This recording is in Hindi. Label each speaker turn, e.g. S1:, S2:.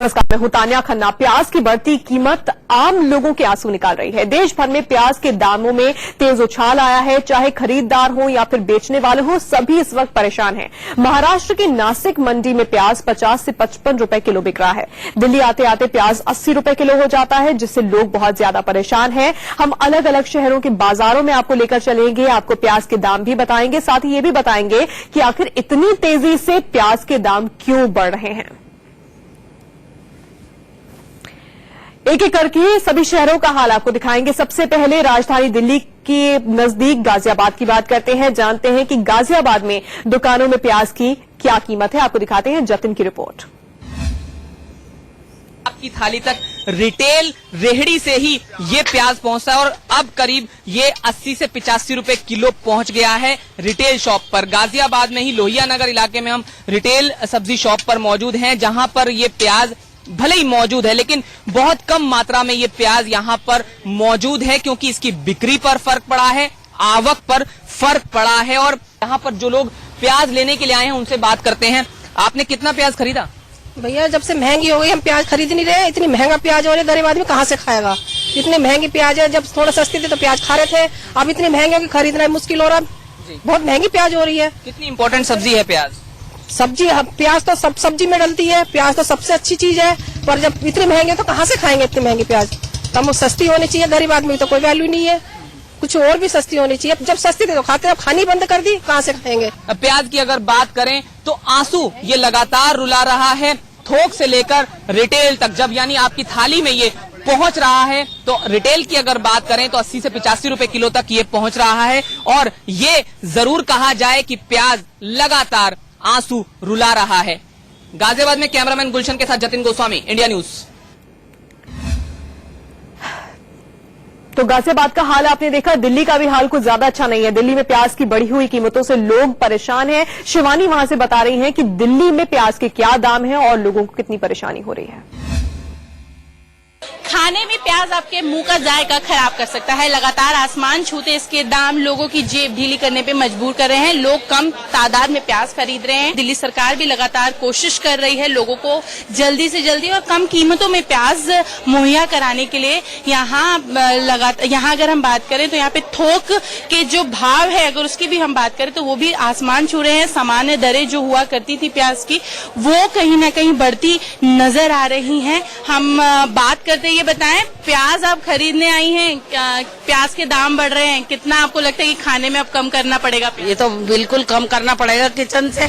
S1: नमस्कार, मैं हूं तान्या खन्ना। प्याज की बढ़ती कीमत आम लोगों के आंसू निकाल रही है। देश भर में प्याज के दामों में तेज उछाल आया है। चाहे खरीददार हो या फिर बेचने वाले हो, सभी इस वक्त परेशान हैं। महाराष्ट्र की नासिक मंडी में प्याज 50 से 55 रुपए किलो बिक रहा है। दिल्ली आते आते प्याज 80 रुपए किलो हो जाता है, जिससे लोग बहुत ज्यादा परेशान हैं। हम अलग अलग शहरों के बाजारों में आपको लेकर चलेंगे, आपको प्याज के दाम भी बताएंगे, साथ ही ये भी बताएंगे कि आखिर इतनी तेजी से प्याज के दाम क्यों बढ़ रहे हैं। एक एक करके सभी शहरों का हाल आपको दिखाएंगे। सबसे पहले राजधानी दिल्ली के नजदीक गाजियाबाद की बात करते हैं। जानते हैं कि गाजियाबाद में दुकानों में प्याज की क्या कीमत है। आपको दिखाते हैं जतिन की रिपोर्ट।
S2: आपकी थाली तक रिटेल रेहड़ी से ही ये प्याज पहुंचता है और अब करीब ये 80 से 85 रुपए किलो पहुंच गया है रिटेल शॉप पर। गाजियाबाद में ही लोहिया नगर इलाके में हम रिटेल सब्जी शॉप पर मौजूद हैं, जहां पर ये प्याज भले ही मौजूद है लेकिन बहुत कम मात्रा में ये प्याज यहाँ पर मौजूद है, क्योंकि इसकी बिक्री पर फर्क पड़ा है, आवक पर फर्क पड़ा है। और यहाँ पर जो लोग प्याज लेने के लिए आए हैं उनसे बात करते हैं। आपने कितना प्याज खरीदा?
S3: भैया जब से महंगी हो गई हम प्याज खरीद नहीं रहे। इतनी महंगा प्याज हो रही है, गरीब आदमी कहाँ से खाएगा। इतनी महंगी प्याज है, जब थोड़ा सस्ती थी तो प्याज खा रहे थे, अब इतनी महंगी होगी खरीदना मुश्किल हो रहा है। बहुत महंगी प्याज हो रही है।
S2: कितनी इंपॉर्टेंट सब्जी है प्याज?
S3: सब्जी प्याज तो सब सब्जी में डलती है, प्याज तो सबसे अच्छी चीज है, पर जब इतनी महंगी तो कहाँ से खाएंगे इतनी महंगी प्याज। तो वो सस्ती होनी चाहिए, गरीब आदमी तो कोई वैल्यू नहीं है। कुछ और भी सस्ती होनी चाहिए। जब सस्ती थी तो खाते, अब खानी बंद कर दी, कहाँ से खाएंगे।
S2: प्याज की अगर बात करें तो आंसू ये लगातार रुला रहा है, थोक से लेकर रिटेल तक। जब यानी आपकी थाली में ये पहुंच रहा है तो रिटेल की अगर बात करें तो 80 से 85 रुपए किलो तक ये पहुंच रहा है। और ये जरूर कहा जाए कि प्याज लगातार आंसू रुला रहा है। गाजियाबाद में कैमरामैन गुलशन के साथ जतिन गोस्वामी, इंडिया न्यूज।
S1: तो गाजियाबाद का हाल आपने देखा। दिल्ली का भी हाल कुछ ज्यादा अच्छा नहीं है। दिल्ली में प्याज की बढ़ी हुई कीमतों से लोग परेशान हैं। शिवानी वहां से बता रही हैं कि दिल्ली में प्याज के क्या दाम हैं और लोगों को कितनी परेशानी हो रही है।
S4: खाने में प्याज आपके मुंह का जायका खराब कर सकता है। लगातार आसमान छूते इसके दाम लोगों की जेब ढीली करने पे मजबूर कर रहे हैं। लोग कम तादाद में प्याज खरीद रहे हैं। दिल्ली सरकार भी लगातार कोशिश कर रही है लोगों को जल्दी से जल्दी और कम कीमतों में प्याज मुहैया कराने के लिए। यहाँ अगर हम बात करें तो यहाँ पे थोक के जो भाव है, अगर उसकी भी हम बात करें तो वो भी आसमान छू रहे हैं। सामान्य दरें जो हुआ करती थी प्याज की, वो कहीं ना कहीं बढ़ती नजर आ रही है। हम बात करते ये बताएं, प्याज आप खरीदने आई हैं, प्याज के दाम बढ़ रहे हैं, कितना आपको लगता है कि खाने में अब कम करना पड़ेगा?
S3: ये तो बिल्कुल कम करना पड़ेगा किचन से।